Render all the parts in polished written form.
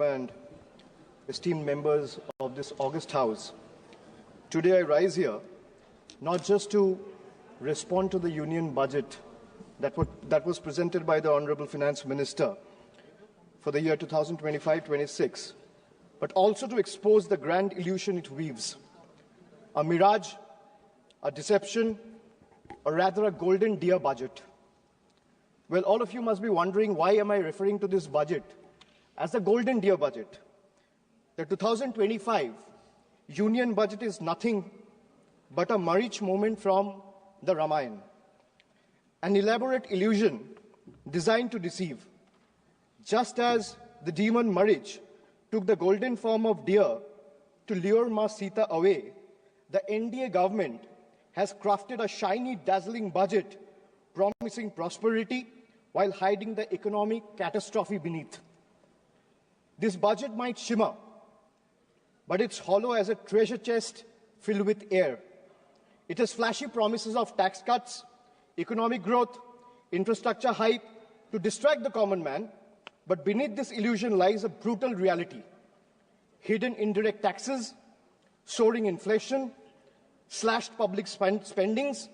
And esteemed members of this august house, today I rise here not just to respond to the union budget that was presented by the Honourable Finance Minister for the year 2025-26, but also to expose the grand illusion it weaves, a mirage, a deception, or rather a golden deer budget. Well, all of you must be wondering, why am I referring to this budget as the golden deer budget? The 2025 union budget is nothing but a marriage moment from the Ramayana, an elaborate illusion designed to deceive. Just as the demon marriage took the golden form of deer to lure Ma Sita away, the NDA government has crafted a shiny, dazzling budget promising prosperity while hiding the economic catastrophe beneath. This budget might shimmer, but it's hollow as a treasure chest filled with air. It has flashy promises of tax cuts, economic growth, infrastructure hype to distract the common man, but beneath this illusion lies a brutal reality. Hidden indirect taxes, soaring inflation, slashed public spendings,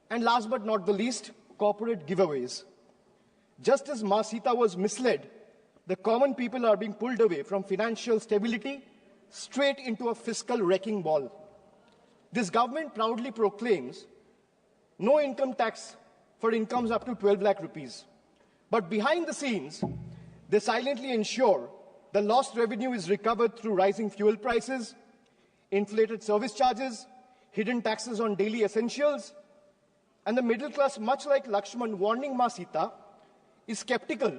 and last but not the least, corporate giveaways. Just as Ma Sita was misled, the common people are being pulled away from financial stability straight into a fiscal wrecking ball. This government proudly proclaims no income tax for incomes up to 12 lakh rupees. But behind the scenes, they silently ensure the lost revenue is recovered through rising fuel prices, inflated service charges, hidden taxes on daily essentials, and the middle class, much like Lakshman warning Ma Sita, is skeptical,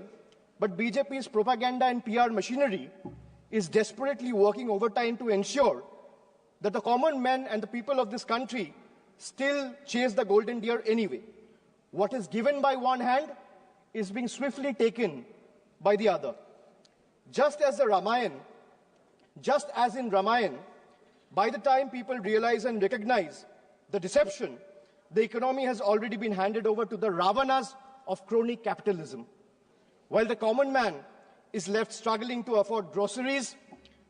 but BJP's propaganda and PR machinery is desperately working overtime to ensure that the common man and the people of this country still chase the golden deer anyway. What is given by one hand is being swiftly taken by the other. Just as in Ramayana, by the time people realize and recognize the deception, the economy has already been handed over to the Ravanas of crony capitalism, while the common man is left struggling to afford groceries,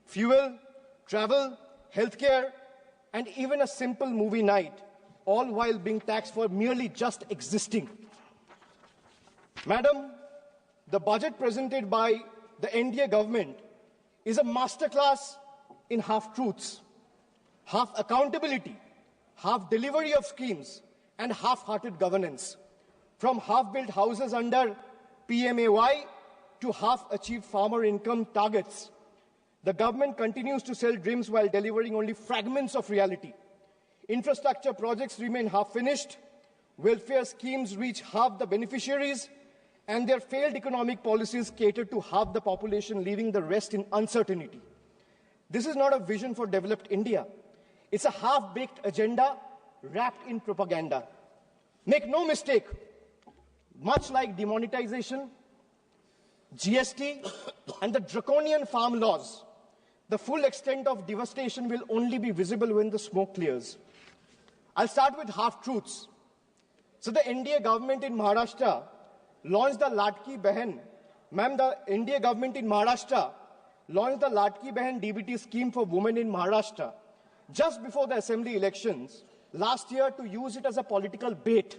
fuel, travel, healthcare, and even a simple movie night, all while being taxed for merely just existing. Madam, the budget presented by the NDA government is a masterclass in half-truths, half accountability, half delivery of schemes, and half-hearted governance. From half-built houses under PMAY to half-achieved farmer income targets, the government continues to sell dreams while delivering only fragments of reality. Infrastructure projects remain half-finished, welfare schemes reach half the beneficiaries, and their failed economic policies cater to half the population, leaving the rest in uncertainty. This is not a vision for developed India. It's a half-baked agenda wrapped in propaganda. Make no mistake, much like demonetization, GST, and the draconian farm laws, the full extent of devastation will only be visible when the smoke clears. I'll start with half-truths. So the NDA government in Maharashtra launched the Ladki Behan. Ma'am, the NDA government in Maharashtra launched the Ladki Behan DBT scheme for women in Maharashtra just before the assembly elections last year to use it as a political bait.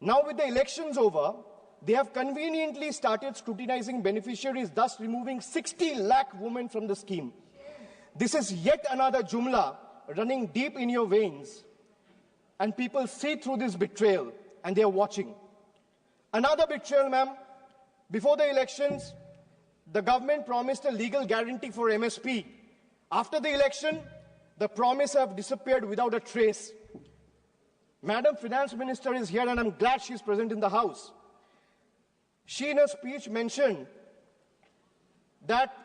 Now with the elections over, they have conveniently started scrutinizing beneficiaries, thus removing 60 lakh women from the scheme. This is yet another jumla running deep in your veins, and people see through this betrayal, and they are watching. Another betrayal, ma'am. Before the elections, the government promised a legal guarantee for MSP. After the election, the promise have disappeared without a trace. Madam Finance Minister is here, and I'm glad she's present in the House. She in her speech mentioned that,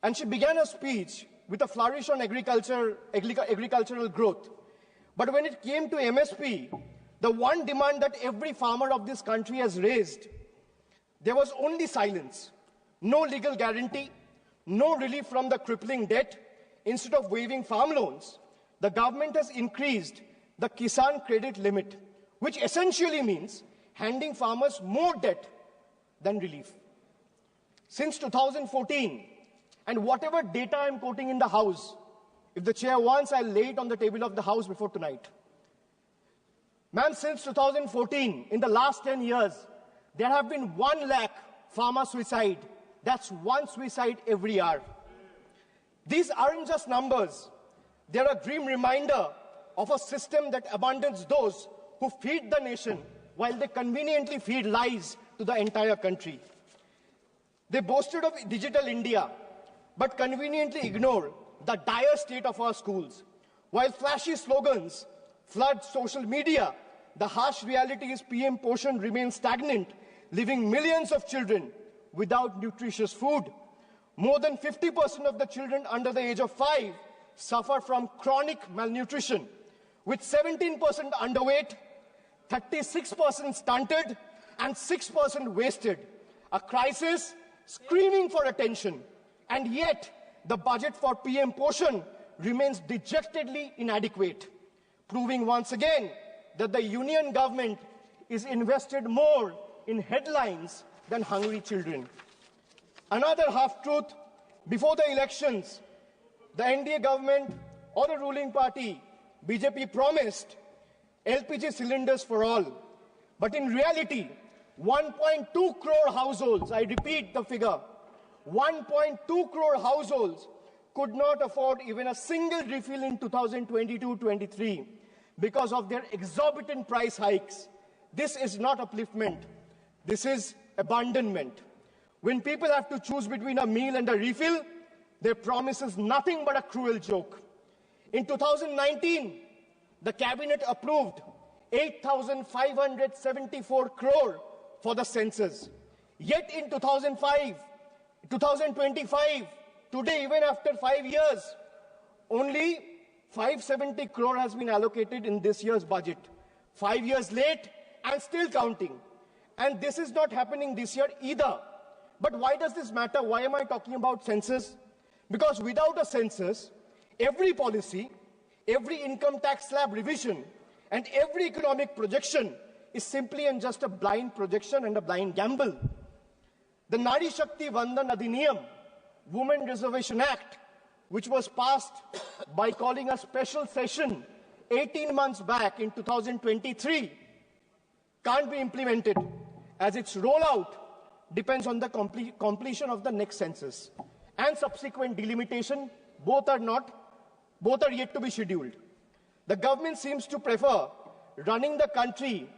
and she began her speech with a flourish on agricultural growth. But when it came to MSP, the one demand that every farmer of this country has raised, there was only silence. No legal guarantee, no relief from the crippling debt. Instead of waiving farm loans, the government has increased the Kisan credit limit, which essentially means handing farmers more debt than relief. since 2014, and whatever data I'm quoting in the House, if the chair wants, I'll lay it on the table of the House before tonight. Ma'am, since 2014, in the last 10 years, there have been 1 lakh farmer suicide. That's 1 suicide every hour. These aren't just numbers. They're a grim reminder of a system that abandons those who feed the nation while they conveniently feed lies to the entire country. They boasted of digital India, but conveniently ignore the dire state of our schools. While flashy slogans flood social media, the harsh reality is PM Poshan remains stagnant, leaving millions of children without nutritious food. More than 50% of the children under the age of 5 suffer from chronic malnutrition, with 17% underweight, 36% stunted, and 6% wasted. A crisis screaming for attention. And yet, the budget for PM Poshan remains dejectedly inadequate, proving once again that the union government is invested more in headlines than hungry children. Another half-truth: before the elections, the NDA government or the ruling party, BJP, promised LPG cylinders for all. But in reality, 1.2 crore households, I repeat the figure, 1.2 crore households could not afford even a single refill in 2022-23 because of their exorbitant price hikes. This is not upliftment. This is abandonment. When people have to choose between a meal and a refill, their promise is nothing but a cruel joke. In 2019, the cabinet approved 8,574 crore for the census. Yet in 2025, today, even after 5 years, only 570 crore has been allocated in this year's budget. 5 years late and still counting. And this is not happening this year either. But why does this matter? Why am I talking about census? Because without a census, every policy, every income tax slab revision, and every economic projection is simply and just a blind projection and a blind gamble. The Nari Shakti Vandan Adhiniyam, Women Reservation Act, which was passed by calling a special session 18 months back in 2023, can't be implemented as its rollout depends on the completion of the next census and subsequent delimitation. Both are yet to be scheduled. The government seems to prefer running the country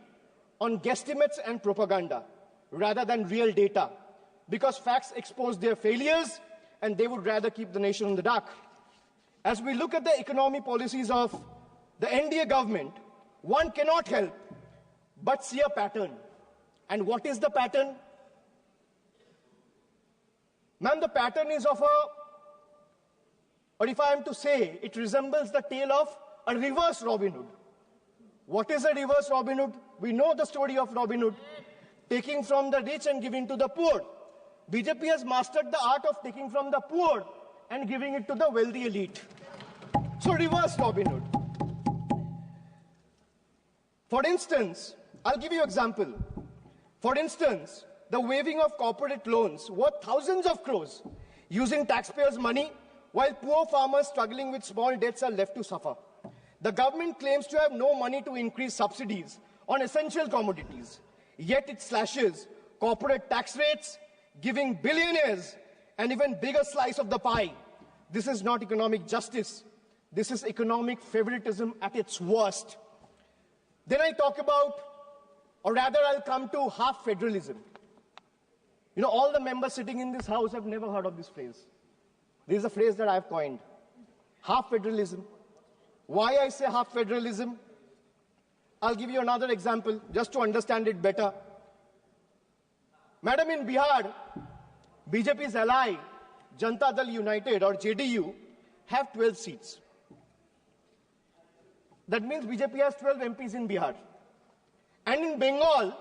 on guesstimates and propaganda rather than real data, because facts expose their failures and they would rather keep the nation in the dark. As we look at the economic policies of the NDA government, one cannot help but see a pattern. And what is the pattern? Ma'am, the pattern is of or if I am to say, it resembles the tale of a reverse Robin Hood. What is a reverse Robin Hood? We know the story of Robin Hood, taking from the rich and giving to the poor. BJP has mastered the art of taking from the poor and giving it to the wealthy elite. So reverse Robin Hood. For instance, I'll give you an example. For instance, the waiving of corporate loans worth thousands of crores using taxpayers' money, while poor farmers struggling with small debts are left to suffer. The government claims to have no money to increase subsidies on essential commodities, yet it slashes corporate tax rates, giving billionaires an even bigger slice of the pie. This is not economic justice. This is economic favoritism at its worst. Then I talk about, or rather I'll come to half federalism. You know, all the members sitting in this house have never heard of this phrase. This is a phrase that I've coined. Half federalism. Why I say half federalism? I'll give you another example just to understand it better. Madam, in Bihar, BJP's ally, Janata Dal United or JDU, have 12 seats. That means BJP has 12 MPs in Bihar. And in Bengal,